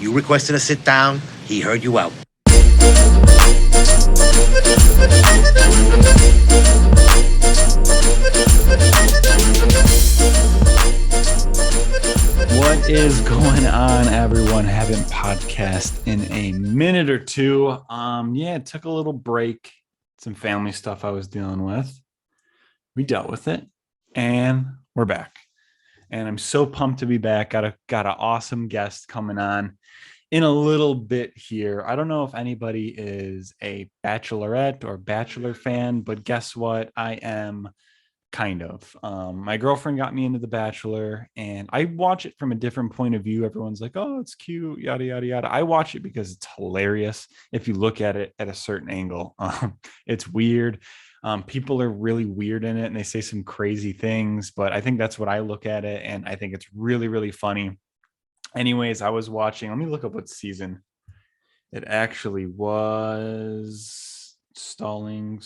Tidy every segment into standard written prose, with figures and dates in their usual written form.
You requested a sit down. He heard you out. What is going on, everyone? Haven't podcast in a minute or two. It took a little break. Some family stuff I was dealing with. We dealt with it, and we're back. And I'm so pumped to be back. Got an awesome guest coming on in a little bit here. I don't know if anybody is a Bachelorette or Bachelor fan, but guess what? I am. Kind of. My girlfriend got me into The Bachelor, and I watch it from a different point of view. Everyone's like, oh, it's cute, yada, yada, yada. I watch it because it's hilarious. If you look at it at a certain angle, it's weird. People are really weird in it, and they say some crazy things, but I think that's what I look at it, and I think it's really, really funny. Anyways, I was watching. Let me look up what season it actually was. Stalling,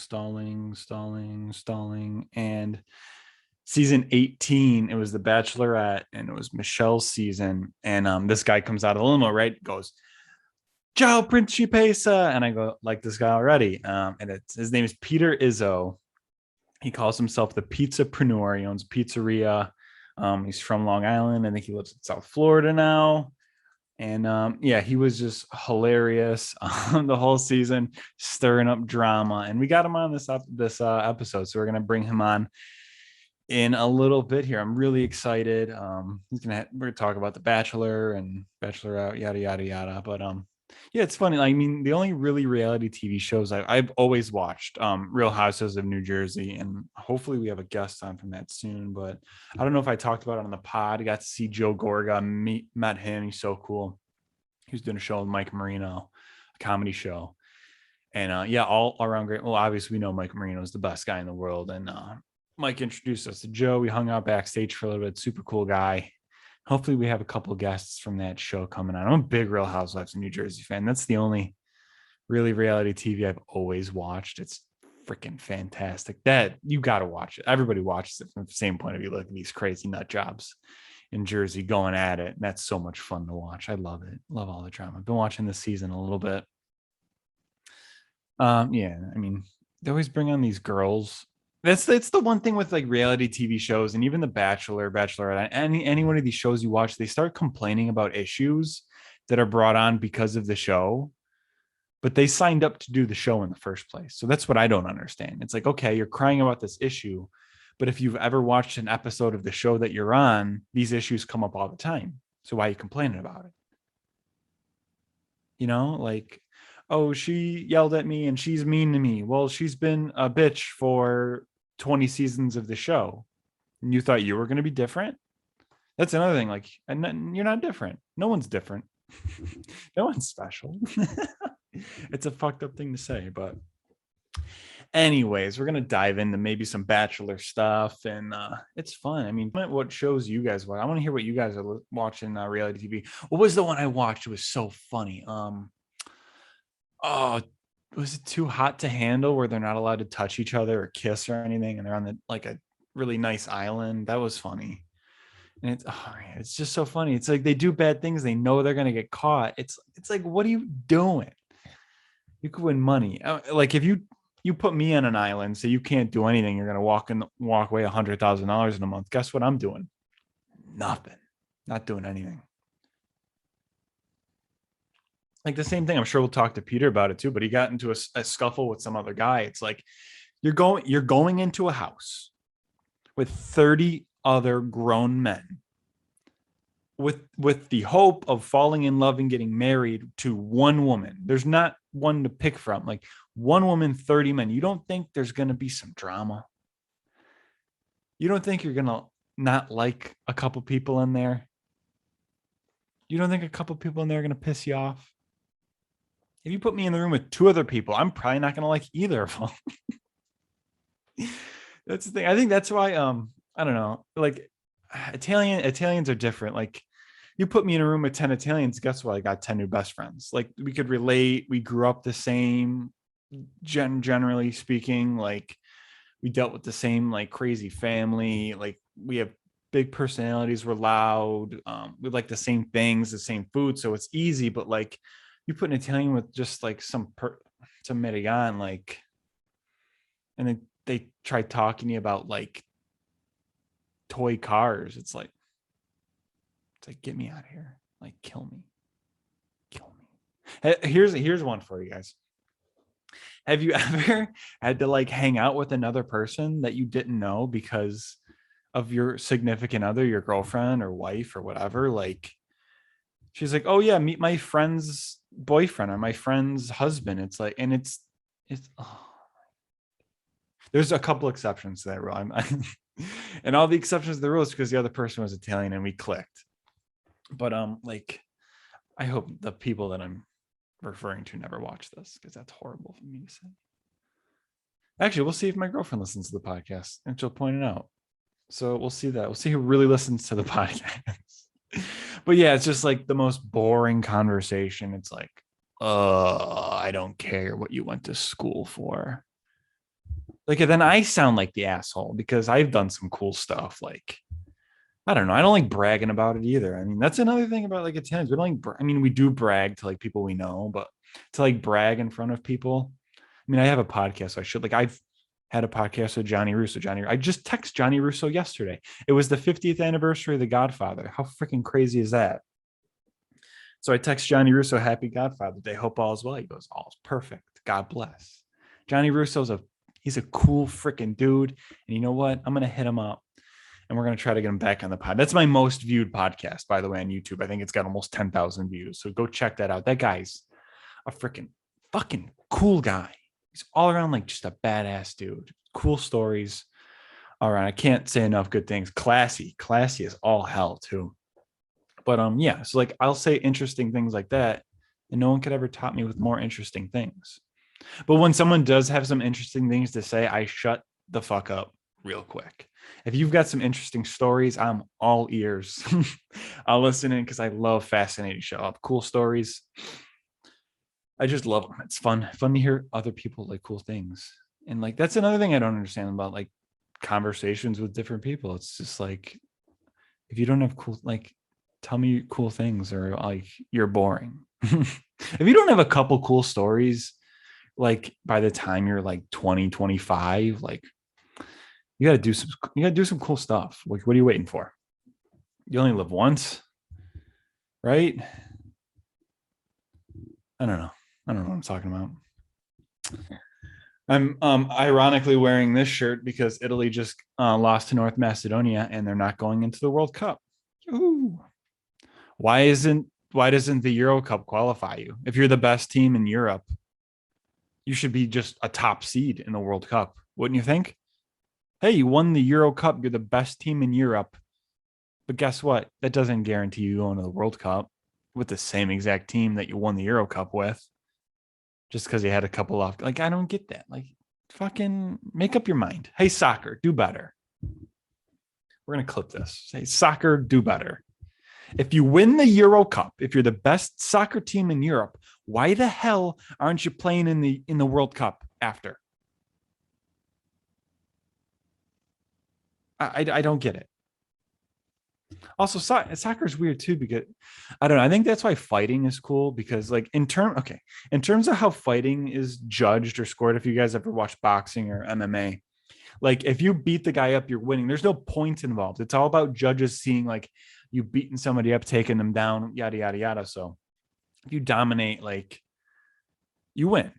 and season 18, it was The Bachelorette, and it was Michelle's season, and this guy comes out of the limo, right, goes, ciao principessa, and I go, like this guy already, and his name is Peter Izzo. He calls himself the Pizza-preneur. He owns a pizzeria. He's from Long Island. I think he lives in South Florida now. And he was just hilarious the whole season, stirring up drama. And we got him on this episode, so we're gonna bring him on in a little bit here. I'm really excited. We're gonna talk about The Bachelor and Bachelorette, yada yada yada. But it's funny. I mean, the only really reality TV shows I've always watched, Real Housewives of New Jersey, and hopefully we have a guest on from that soon. But I don't know if I talked about it on the pod. I got to see Joe Gorga, met him. He's so cool. He was doing a show with Mike Marino, a comedy show, and all around great. Well, obviously we know Mike Marino is the best guy in the world, and Mike introduced us to Joe. We hung out backstage for a little bit. Super cool guy. Hopefully we have a couple of guests from that show coming on. I'm a big Real Housewives of New Jersey fan. That's the only really reality TV I've always watched. It's freaking fantastic. That you got to watch it. Everybody watches it from the same point of view. Look at these crazy nut jobs in Jersey going at it. That's so much fun to watch. I love it. Love all the drama. I've been watching this season a little bit. I mean, they always bring on these girls. That's the one thing with like reality TV shows, and even The Bachelor, Bachelorette, any one of these shows you watch, they start complaining about issues that are brought on because of the show, but they signed up to do the show in the first place. So that's what I don't understand. It's like, okay, you're crying about this issue, but if you've ever watched an episode of the show that you're on, these issues come up all the time. So why are you complaining about it? You know, like, oh, she yelled at me and she's mean to me. Well, she's been a bitch for 20 seasons of the show, and you thought you were going to be different. That's another thing. Like, and you're not different. No one's different. No one's special. It's a fucked up thing to say, but anyways, we're going to dive into maybe some Bachelor stuff, and it's fun. I mean, what shows you guys watch? I want to hear what you guys are watching reality TV. What was the one I watched? It was so funny. Was it Too Hot to Handle, where they're not allowed to touch each other or kiss or anything, and they're on a really nice island? That was funny. And it's just so funny. It's like they do bad things, they know they're gonna get caught. It's like, what are you doing? You could win money. Like if you put me on an island, so you can't do anything, you're gonna walk away $100,000 in a month. Guess what I'm doing? Nothing. Not doing anything. Like the same thing. I'm sure we'll talk to Peter about it too, but he got into a scuffle with some other guy. It's like you're going into a house with 30 other grown men with the hope of falling in love and getting married to one woman. There's not one to pick from. Like one woman, 30 men. You don't think there's going to be some drama? You don't think you're going to not like a couple people in there? You don't think a couple people in there are going to piss you off? If you put me in the room with two other people, I'm probably not going to like either of them. That's the thing. I think that's why, I don't know, like Italians are different. Like you put me in a room with 10 Italians, guess what? I got 10 new best friends. Like we could relate. We grew up the same, generally speaking. Like we dealt with the same like crazy family. Like we have big personalities, we're loud, we like the same things, the same food, so it's easy. But like you put an Italian with just like some American, like, and then they try talking to you about like toy cars. It's like get me out of here, like kill me. Here's one for you guys. Have you ever had to like hang out with another person that you didn't know because of your significant other, your girlfriend or wife or whatever? Like she's like, oh yeah, meet my friend's boyfriend or my friend's husband. It's like, and it's oh. There's a couple exceptions to that rule. And all the exceptions to the rule is because the other person was Italian and we clicked. But like I hope the people that I'm referring to never watch this, because that's horrible for me to say. Actually, we'll see if my girlfriend listens to the podcast and she'll point it out. So we'll see that. We'll see who really listens to the podcast. But yeah, it's just like the most boring conversation. It's like, I don't care what you went to school for. Like, and then I sound like the asshole because I've done some cool stuff. Like, I don't know. I don't like bragging about it either. I mean, that's another thing about like Italians. We don't like, I mean, we do brag to like people we know, but to like brag in front of people. I mean, I have a podcast. So I should, like, I've had a podcast with Johnny Russo. I just texted Johnny Russo yesterday. It was the 50th anniversary of The Godfather. How freaking crazy is that? So I text Johnny Russo, happy Godfather Day. Hope all is well. He goes, all's perfect. God bless. Johnny Russo's he's a cool freaking dude. And you know what? I'm going to hit him up. And we're going to try to get him back on the pod. That's my most viewed podcast, by the way, on YouTube. I think it's got almost 10,000 views. So go check that out. That guy's a freaking fucking cool guy. He's all around like just a badass dude. Cool stories. All right. I can't say enough good things. Classy is all hell too. But yeah. So like I'll say interesting things like that. And no one could ever top me with more interesting things. But when someone does have some interesting things to say, I shut the fuck up real quick. If you've got some interesting stories, I'm all ears. I'll listen in because I love fascinating show up. Cool stories. I just love them. It's fun to hear other people like cool things. And like, that's another thing I don't understand about like conversations with different people. It's just like, if you don't have cool, like, tell me cool things or like you're boring. If you don't have a couple cool stories, like by the time you're like 20, 25, like, you gotta do some cool stuff. Like, what are you waiting for? You only live once, right? I don't know what I'm talking about. I'm ironically wearing this shirt because Italy just lost to North Macedonia and they're not going into the World Cup. Ooh. Why doesn't the Euro Cup qualify you? If you're the best team in Europe, you should be just a top seed in the World Cup, wouldn't you think? Hey, you won the Euro Cup. You're the best team in Europe. But guess what? That doesn't guarantee you going to the World Cup with the same exact team that you won the Euro Cup with. Just because you had a couple off. Like, I don't get that. Like, fucking make up your mind. Hey, soccer, do better. We're going to clip this. Say, soccer, do better. If you win the Euro Cup, if you're the best soccer team in Europe, why the hell aren't you playing in the World Cup after? I don't get it. Also, soccer is weird too because I don't know. I think that's why fighting is cool because, like, in terms of how fighting is judged or scored. If you guys ever watch boxing or MMA, like if you beat the guy up, you're winning. There's no points involved. It's all about judges seeing like you beating somebody up, taking them down, yada yada yada. So if you dominate, like you win.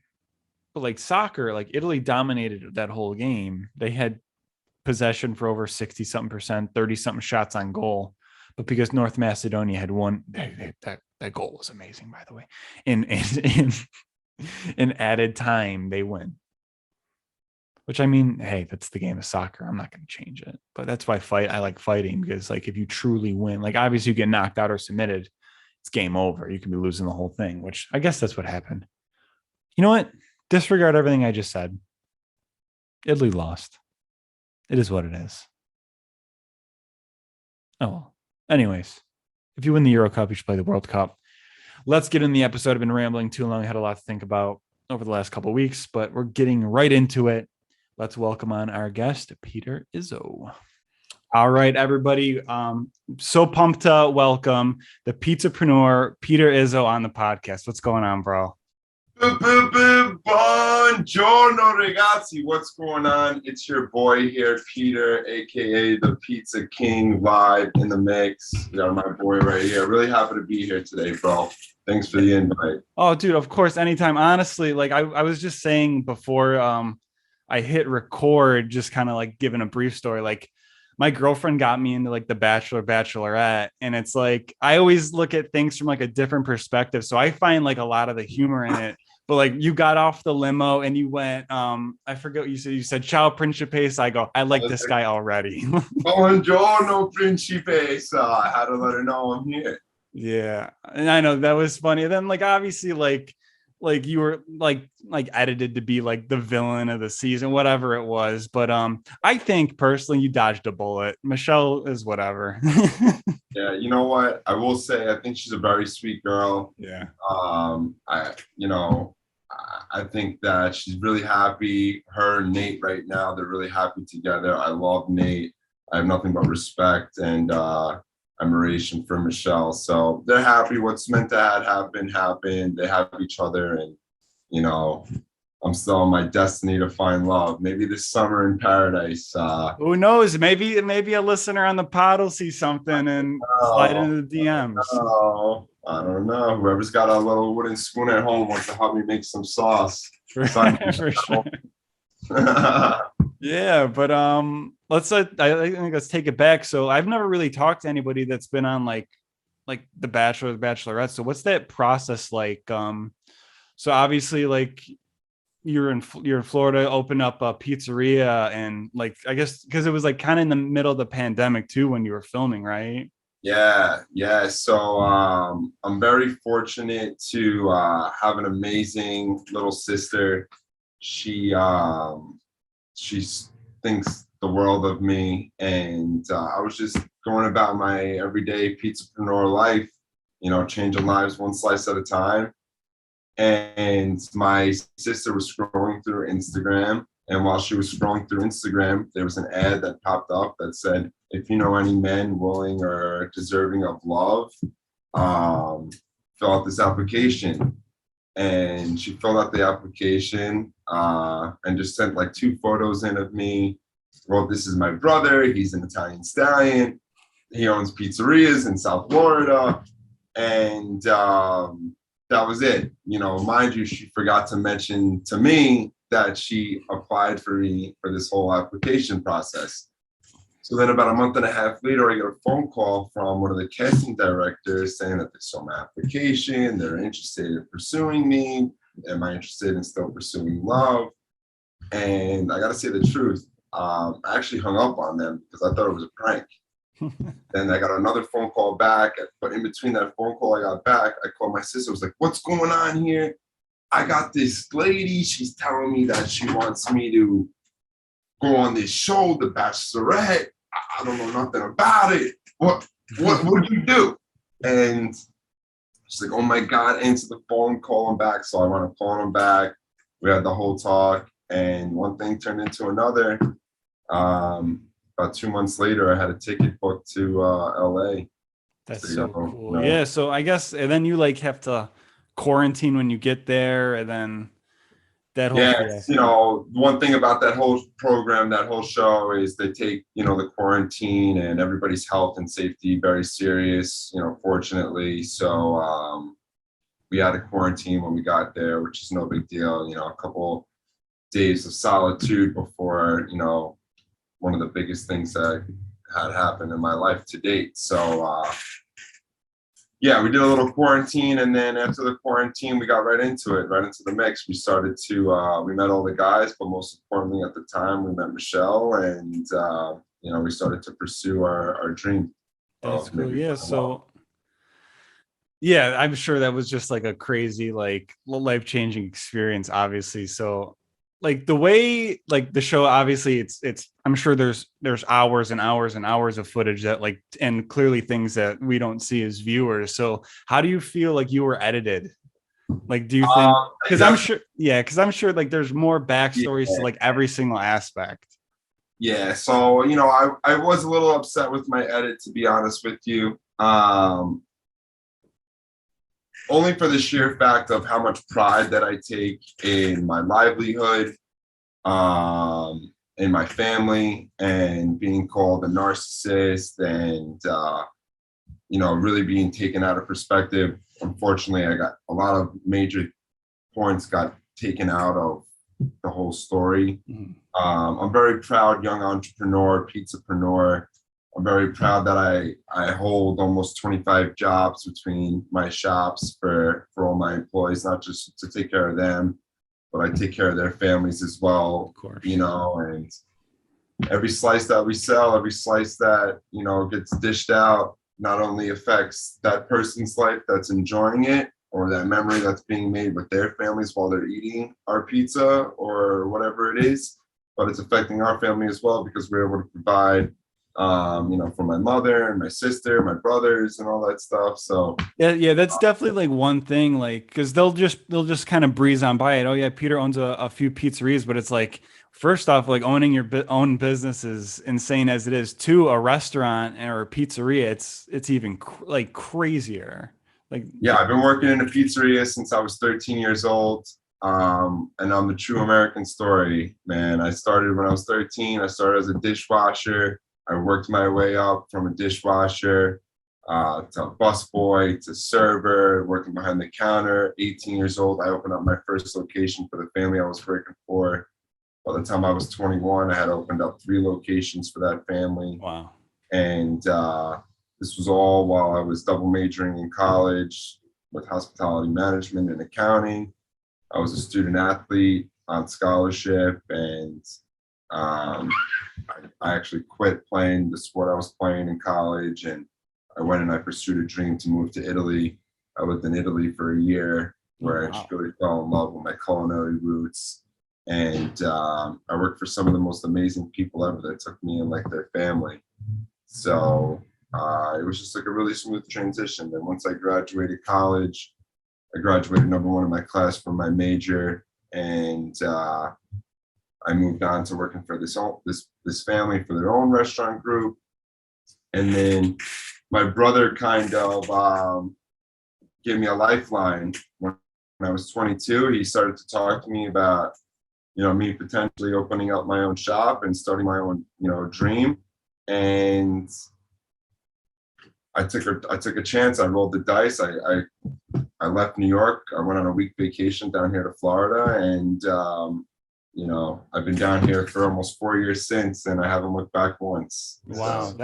But like soccer, like Italy dominated that whole game. They had possession for over 60 something percent, 30 something shots on goal. But because North Macedonia had won, that goal was amazing, by the way. In added time, they win. Which, I mean, hey, that's the game of soccer. I'm not going to change it. But that's why I like fighting, because like if you truly win, like obviously you get knocked out or submitted, it's game over. You can be losing the whole thing, which I guess that's what happened. You know what? Disregard everything I just said. Italy lost. It is what it is. Oh, well. Anyways, if you win the Euro Cup, you should play the World Cup. Let's get in the episode. I've been rambling too long. I had a lot to think about over the last couple of weeks, but we're getting right into it. Let's welcome on our guest, Peter Izzo. All right, everybody. So pumped to welcome the Pizza-preneur, Peter Izzo, on the podcast. What's going on, bro? Buongiorno, ragazzi. What's going on? It's your boy here, Peter, aka the Pizza King, live in the mix. We got my boy right here. Really happy to be here today, bro. Thanks for the invite. Oh, dude, of course, anytime. Honestly, like I was just saying before I hit record, just kind of like giving a brief story. Like my girlfriend got me into like the Bachelor, Bachelorette, and it's like I always look at things from like a different perspective. So I find like a lot of the humor in it. But like you got off the limo and you went, I forget what you said. You said, "Ciao, Principessa." I go, I like this guy already. Buongiorno, Principessa. I had to let her know I'm here. Yeah, and I know that was funny. And then like obviously like you were like edited to be like the villain of the season, whatever it was. But I think personally you dodged a bullet. Michelle is whatever. Yeah, you know what? I will say I think she's a very sweet girl. Yeah. I think that she's really happy. Her and Nate right now, they're really happy together. I love Nate. I have nothing but respect and admiration for Michelle. So they're happy. What's meant to happen happened. They have each other, and I'm still on my destiny to find love. Maybe this summer in paradise. Who knows? Maybe a listener on the pod will see something and slide into the DMs. Oh, I don't know. Whoever's got a little wooden spoon at home wants to help me make some sauce. For sure. Yeah, but I think let's take it back. So I've never really talked to anybody that's been on like the Bachelor, the Bachelorette. So what's that process like? So obviously like you're in Florida, open up a pizzeria, and like I guess because it was like kind of in the middle of the pandemic too when you were filming, right? Yeah. So I'm very fortunate to have an amazing little sister. She thinks the world of me, and I was just going about my everyday pizza-preneur life, changing lives one slice at a time. And my sister was scrolling through Instagram, and while she was scrolling through Instagram, there was an ad that popped up that said, if you know any men willing or deserving of love, fill out this application. And she filled out the application and just sent like 2 photos in of me. Well, this is my brother. He's an Italian stallion. He owns pizzerias in South Florida. And that was it. Mind you, she forgot to mention to me that she applied for me for this whole application process. So then about a month and a half later, I get a phone call from one of the casting directors saying that they saw my application. They're interested in pursuing me. Am I interested in still pursuing love? And I got to say the truth. I actually hung up on them because I thought it was a prank. Then I got another phone call back. But in between that phone call I got back, I called my sister. I was like, what's going on here? I got this lady. She's telling me that she wants me to go on this show, The Bachelorette. I don't know nothing about it. What do you do? And she's like, oh my God, answer the phone, call him back. So I want to call him back. We had the whole talk, and one thing turned into another. About 2 months later, I had a ticket booked to LA. That's so cool. Yeah. So I guess, and then you like have to quarantine when you get there, and then that whole one thing about that whole program, that whole show is they take, the quarantine and everybody's health and safety very serious, fortunately. So we had a quarantine when we got there, which is no big deal, a couple days of solitude before, one of the biggest things that had happened in my life to date. So we did a little quarantine, and then after the quarantine, we got right into the mix. We started to, we met all the guys, but most importantly at the time, we met Michelle, and, we started to pursue our dream. That's cool. Yeah. So, yeah, I'm sure that was just like a crazy, like life-changing experience, obviously. So like the way like the show, obviously it's I'm sure there's hours and hours and hours of footage that like, and clearly things that we don't see as viewers. So how do you feel like you were edited? Like, do you think, because I'm sure like there's more backstories to like every single aspect. Yeah, so I was a little upset with my edit, to be honest with you. Only for the sheer fact of how much pride that I take in my livelihood, in my family, and being called a narcissist, and really being taken out of perspective. Unfortunately, I got a lot of major points got taken out of the whole story. I'm very proud young entrepreneur, pizzapreneur. I'm very proud that I hold almost 25 jobs between my shops for all my employees, not just to take care of them, but I take care of their families as well. Of course. And every slice that we sell, every slice that, gets dished out, not only affects that person's life that's enjoying it, or that memory that's being made with their families while they're eating our pizza or whatever it is, but it's affecting our family as well, because we're able to provide, for my mother and my sister, my brothers, and all that stuff. So yeah, that's definitely like one thing, like, because they'll just kind of breeze on by it. Oh yeah, Peter owns a few pizzerias, but it's like, first off, like, owning your own business is insane as it is. To a restaurant or a pizzeria, it's even like crazier. Like, yeah, I've been working in a pizzeria since I was 13 years old. And I'm the true American story, man. I started when I was 13. I started as a dishwasher. I worked my way up from a dishwasher to a busboy to server, working behind the counter. 18 years old, I opened up my first location for the family I was working for. By the time I was 21, I had opened up 3 locations for that family. wow. And this was all while I was double majoring in college with hospitality management and accounting. I was a student athlete on scholarship, and I actually quit playing the sport I was playing in college, and I went and I pursued a dream to move to Italy. I lived in Italy for a year, where I just really fell in love with my culinary roots. And I worked for some of the most amazing people ever that took me in like their family. So it was just like a really smooth transition. Then once I graduated college, I graduated #1 in my class for my major, and I moved on to working for this family for their own restaurant group. And then my brother kind of gave me a lifeline when I was 22. He started to talk to me about, me potentially opening up my own shop and starting my own, dream. And I took a chance. I rolled the dice. I left New York. I went on a week vacation down here to Florida, and I've been down here for almost 4 years since, and I haven't looked back once. Wow,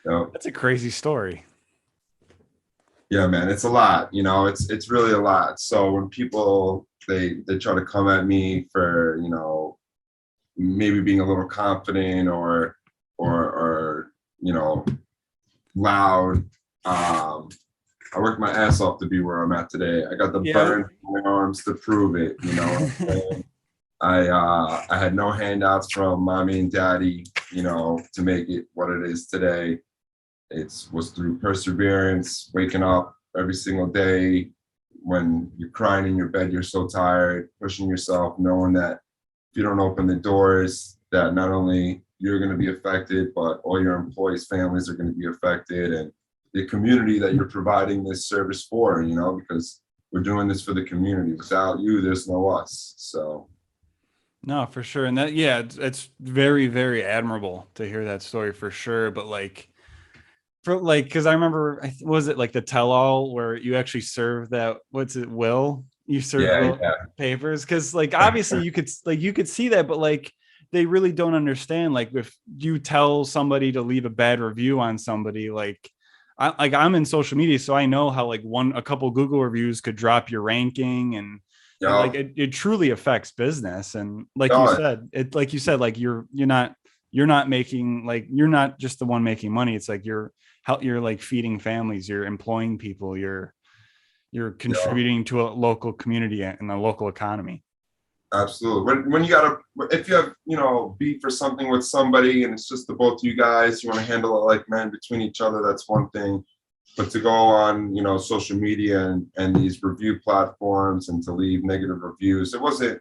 So, that's a crazy story. yeah, man, it's a lot. It's really a lot. So when people they try to come at me for maybe being a little confident or loud. I worked my ass off to be where I'm at today. I got the burn in my arms to prove it. I had no handouts from mommy and daddy, to make it what it is today. It was through perseverance, waking up every single day when you're crying in your bed, you're so tired, pushing yourself, knowing that if you don't open the doors, that not only you're going to be affected, but all your employees' families are going to be affected, and the community that you're providing this service for, because we're doing this for the community. Without you, there's no us. So. No, for sure. And it's very, very admirable to hear that story for sure. But because I remember, was it like the tell-all where you actually serve that? What's it? You serve papers? Because obviously you could see that, but they really don't understand. Like if you tell somebody to leave a bad review on somebody, I'm in social media, so I know how a couple Google reviews could drop your ranking, and it truly affects business. And you said, you're not making, you're not just the one making money. It's you're feeding families, you're employing people, you're contributing to a local community and a local economy. Absolutely. If you have, beef for something with somebody and it's just the both of you guys, you want to handle it like men between each other, that's one thing. But to go on, social media and these review platforms and to leave negative reviews, it wasn't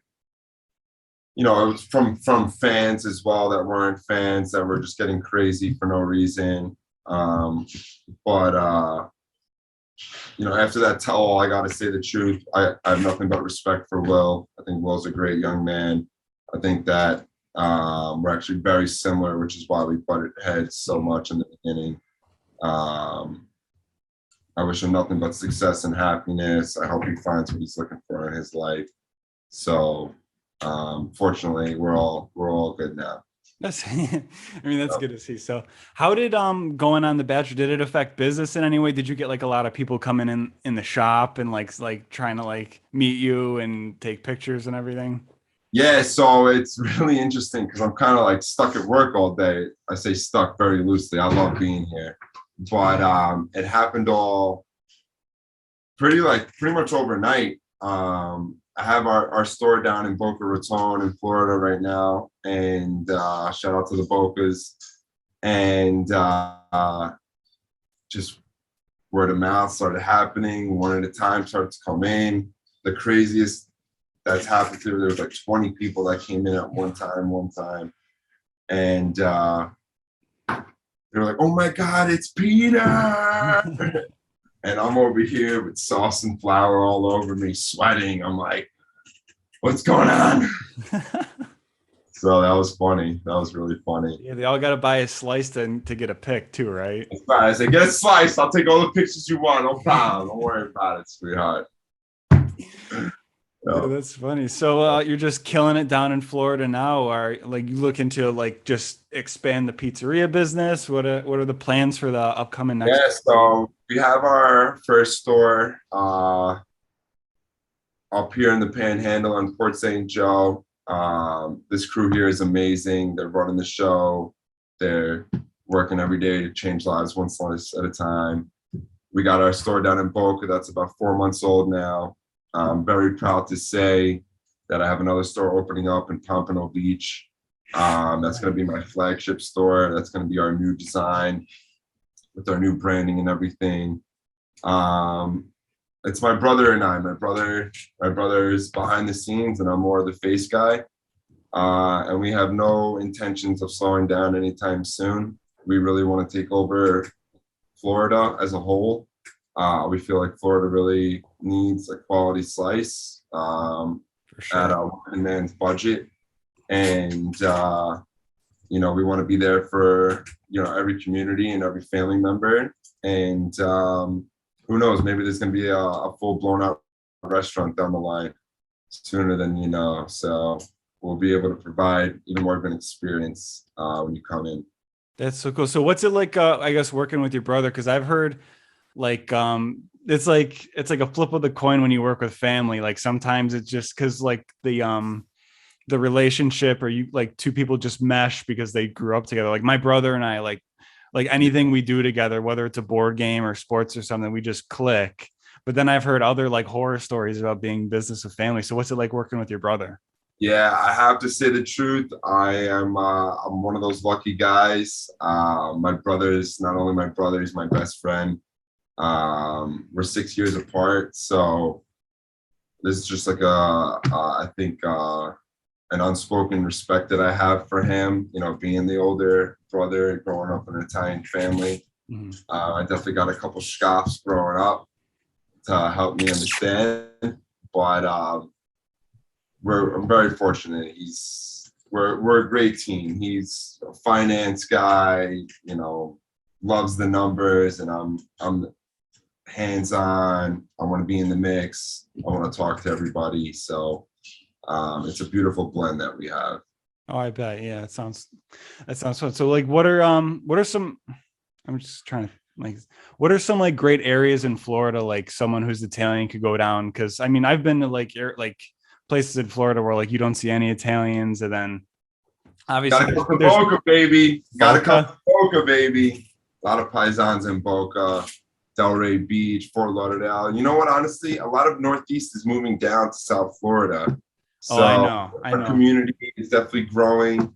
you know, it was from fans as well that weren't fans that were just getting crazy for no reason. But you know, after that tell-all, I got to say the truth. I have nothing but respect for Will. I think Will's a great young man. I think that we're actually very similar, which is why we butted heads so much in the beginning. I wish him nothing but success and happiness. I hope he finds what he's looking for in his life. So, fortunately, we're all good now. That's, I mean, that's good to see. So how did going on The Bachelor, did it affect business in any way? Did you get like a lot of people coming in the shop and like trying to like meet you and take pictures and everything? Yeah, so it's really interesting because I'm kind of like stuck at work all day. I say stuck very loosely. I love being here, but it happened all pretty much overnight. I have our store down in Boca Raton in Florida right now, and shout out to the Bocas, and just word of mouth started happening. One at a time started to come in. The craziest that's happened to, there was like 20 people that came in at one time, and they were like, "Oh my God, it's Peter!" And I'm over here with sauce and flour all over me, sweating. I'm like, "What's going on?" So that was funny. That was really funny. Yeah, they all got to buy a slice to get a pic too, right? I said, "Get a slice. I'll take all the pictures you want. No problem. Don't worry about it, sweetheart." Yeah, that's funny. So you're just killing it down in Florida now, or like you looking to like just expand the pizzeria business? What are the plans for the upcoming next? Yeah, so we have our first store up here in the Panhandle on Port St. Joe. This crew here is amazing. They're running the show. They're working every day to change lives one slice at a time. We got our store down in Boca. That's about 4 months old now. I'm very proud to say that I have another store opening up in Palmetto Beach. That's going to be my flagship store. That's going to be our new design with our new branding and everything. It's my brother and I. My brother is behind the scenes, and I'm more of the face guy. And we have no intentions of slowing down anytime soon. We really want to take over Florida as a whole. We feel like Florida really needs a quality slice at a one man's budget. And, you know, we want to be there for, you know, every community and every family member. And who knows, maybe there's going to be a full blown out restaurant down the line sooner than you know. So we'll be able to provide even more of an experience when you come in. That's so cool. So what's it like, I guess, working with your brother? Because I've heard like it's like a flip of the coin when you work with family. Like sometimes it's just because like the relationship, or you like two people just mesh because they grew up together. Like my brother and I, like anything we do together, whether it's a board game or sports or something, we just click. But then I've heard other like horror stories about being business with family. So what's it like working with your brother? Yeah, I have to say the truth. I'm one of those lucky guys. My brother is not only my brother, he's my best friend. We're 6 years apart, so this is just like I think an unspoken respect that I have for him. You know, being the older brother, growing up in an Italian family. Mm-hmm. I definitely got a couple scoffs growing up to help me understand, but I'm very fortunate. We're a great team. He's a finance guy, you know, loves the numbers, and I'm hands-on. I want to be in the mix. I want to talk to everybody. So it's a beautiful blend that we have. Oh, I bet. Yeah, that sounds fun. So like what are some, I'm just trying to like, what are some like great areas in Florida, like someone who's Italian could go down? Because I mean, I've been to like places in Florida where like you don't see any Italians, and then obviously Gotta come to Boca, baby. Gotta come to Boca, baby. A lot of paisans in Boca, Delray Beach, Fort Lauderdale. You know what? Honestly, a lot of Northeast is moving down to South Florida. So I know. Our community is definitely growing.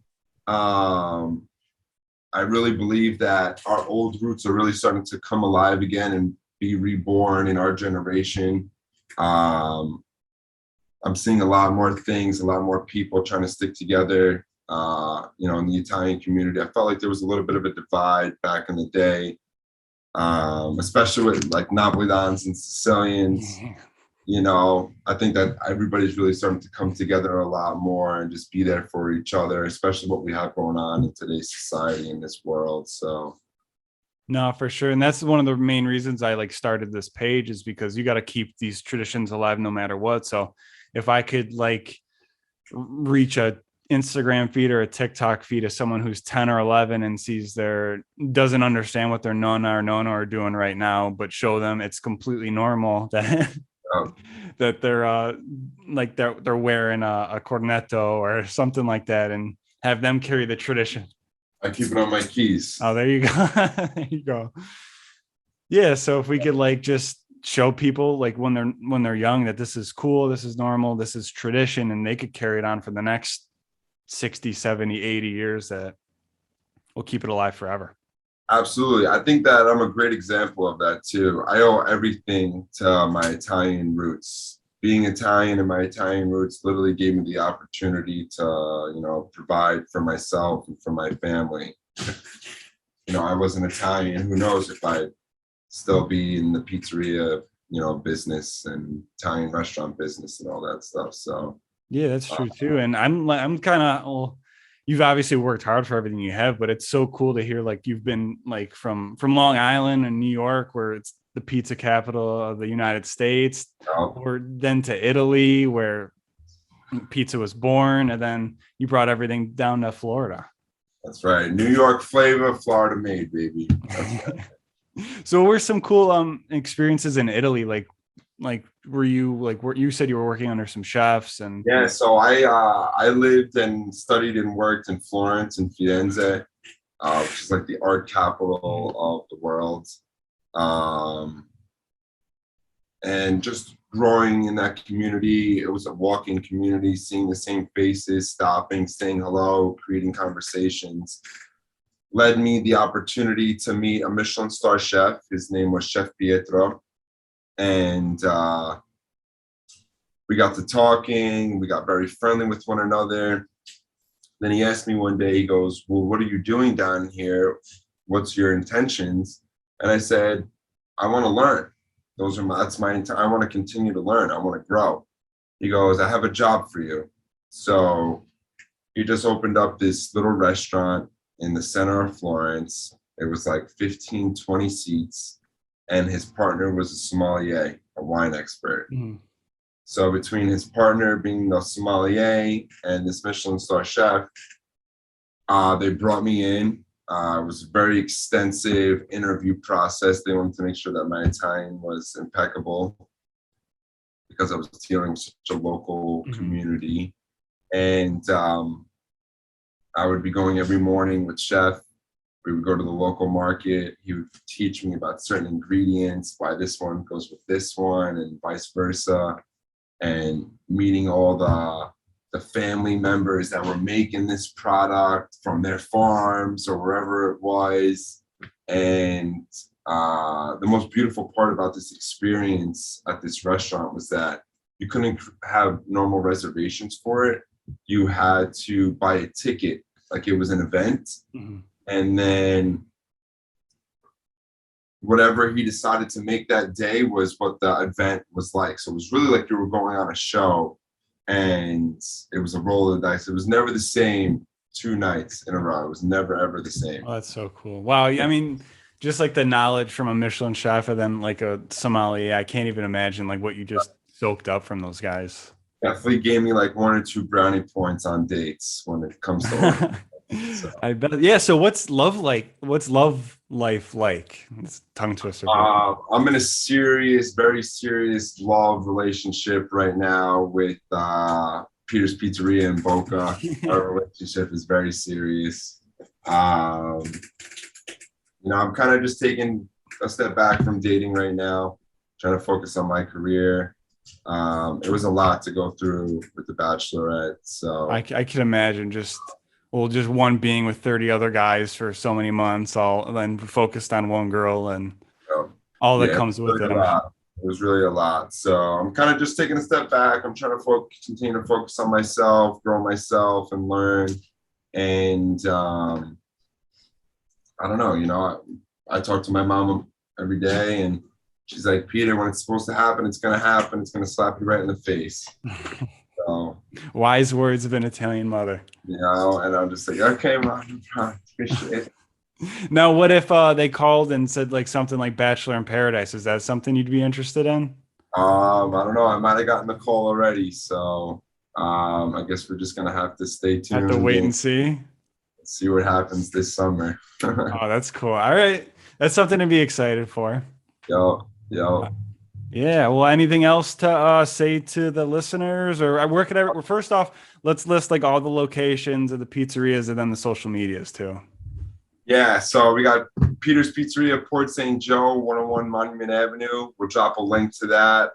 I really believe that our old roots are really starting to come alive again and be reborn in our generation. I'm seeing a lot more things, a lot more people trying to stick together. In the Italian community, I felt like there was a little bit of a divide back in the day, especially with like Napolitans and Sicilians. I think that everybody's really starting to come together a lot more and just be there for each other, especially what we have going on in today's society in this world. So. No, for sure. And that's one of the main reasons I like started this page, is because you got to keep these traditions alive no matter what. So if I could like reach a Instagram feed or a TikTok feed of someone who's 10 or 11 and doesn't understand what their nonna are doing right now, but show them it's completely normal that that they're wearing a cornetto or something like that, and have them carry the tradition. I keep it on my keys. Oh, there you go. There you go. Yeah. So if we could like just show people like when they're young that this is cool, this is normal, this is tradition, and they could carry it on for the next 60, 70, 80 years, that will keep it alive forever. Absolutely. I think that I'm a great example of that too. I owe everything to my Italian roots. Being Italian and my Italian roots literally gave me the opportunity to, provide for myself and for my family. I wasn't Italian. Who knows if I'd still be in the pizzeria, business and Italian restaurant business and all that stuff. So yeah, that's true too. And I'm kind of, you've obviously worked hard for everything you have, but it's so cool to hear like you've been like from Long Island and New York, where it's the pizza capital of the United States, or then to Italy, where pizza was born, and then you brought everything down to Florida. That's right. New York flavor, Florida made, baby. That's right. So what were some cool experiences in Italy? Like were you said you were working under some chefs? And yeah, so I lived and studied and worked in Florence and Firenze, which is like the art capital of the world. And just growing in that community, it was a walking community, seeing the same faces, stopping, saying hello, creating conversations, led me the opportunity to meet a Michelin star chef. His name was Chef Pietro. And we got to talking, we got very friendly with one another. Then he asked me one day, he goes, well, what are you doing down here? What's your intentions? And I said, I want to learn. That's my intent. I want to continue to learn. I want to grow. He goes, I have a job for you. So he just opened up this little restaurant in the center of Florence. It was like 15, 20 seats. And his partner was a sommelier, a wine expert. Mm. So between his partner being the sommelier and this Michelin star chef, they brought me in. It was a very extensive interview process. They wanted to make sure that my Italian was impeccable because I was dealing with such a local community. And I would be going every morning with Chef. We would go to the local market. He would teach me about certain ingredients, why this one goes with this one, and vice versa. And meeting all the family members that were making this product from their farms or wherever it was. And the most beautiful part about this experience at this restaurant was that you couldn't have normal reservations for it. You had to buy a ticket, like it was an event. Mm-hmm. And then whatever he decided to make that day was what the event was like. So it was really like you were going on a show, and it was a roll of the dice. It was never the same 2 nights in a row. It was never, ever the same. Oh, that's so cool. Wow. I mean, just like the knowledge from a Michelin chef and then like a sommelier, I can't even imagine like what you just soaked up from those guys. Definitely gave me like 1 or 2 brownie points on dates when it comes to so. I bet. Yeah. So what's love like? What's love life like? It's tongue twister. I'm in a serious, very serious love relationship right now with Peter's Pizzeria in Boca. Our relationship is very serious. I'm kind of just taking a step back from dating right now, trying to focus on my career. It was a lot to go through with the Bachelorette. So I can imagine just one being with 30 other guys for so many months, all then focused on one girl and all that comes with it. It was really a lot. So I'm kind of just taking a step back. I'm trying to continue to focus on myself, grow myself, and learn. And I don't know, I talk to my mom every day, and she's like, Peter, when it's supposed to happen, it's going to happen. It's going to slap you right in the face. So, wise words of an Italian mother. And I'm just like, okay, mom, appreciate it. Now, what if they called and said like something like Bachelor in Paradise? Is that something you'd be interested in? I don't know. I might have gotten the call already. So I guess we're just going to have to stay tuned. Have to wait and see. See what happens this summer. Oh, that's cool. All right. That's something to be excited for. Yo. Yeah. Well, anything else to say to the listeners, or where could I? First off, let's list like all the locations of the pizzerias and then the social medias too. Yeah. So we got Peter's Pizzeria, Port St. Joe, 101 Monument Avenue. We'll drop a link to that.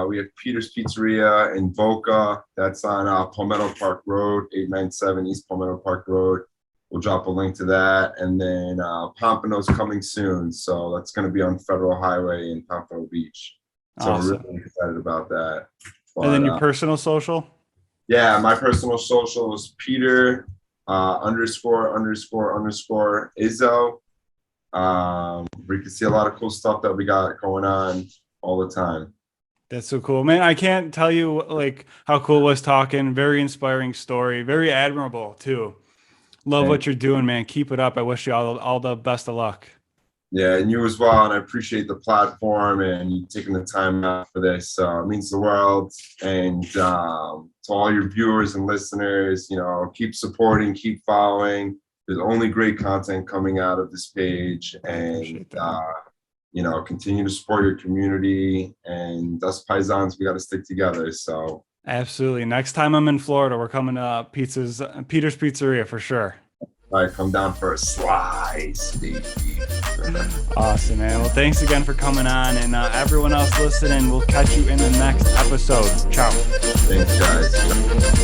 We have Peter's Pizzeria in Boca. That's on Palmetto Park Road, 897 East Palmetto Park Road. We'll drop a link to that. And then Pompano's coming soon. So that's going to be on Federal Highway in Pompano Beach. So Awesome. we're really excited about that. But, And then your personal social? Yeah, my personal social is Peter __ Izzo. We can see a lot of cool stuff that we got going on all the time. That's so cool, man. I can't tell you like how cool it was talking. Very inspiring story. Very admirable too. Love what you're doing, man. Keep it up. I wish you all the best of luck. Yeah, and you as well. And I appreciate the platform and you taking the time out for this. It means the world. And to all your viewers and listeners, keep supporting, keep following. There's only great content coming out of this page. And, continue to support your community. And us Paisans, we got to stick together. So absolutely. Next time I'm in Florida, we're coming to Peter's Pizzeria for sure. All right, come down for a slice, baby. Awesome, man. Well, thanks again for coming on, and everyone else listening, we'll catch you in the next episode. Ciao. Thanks, guys.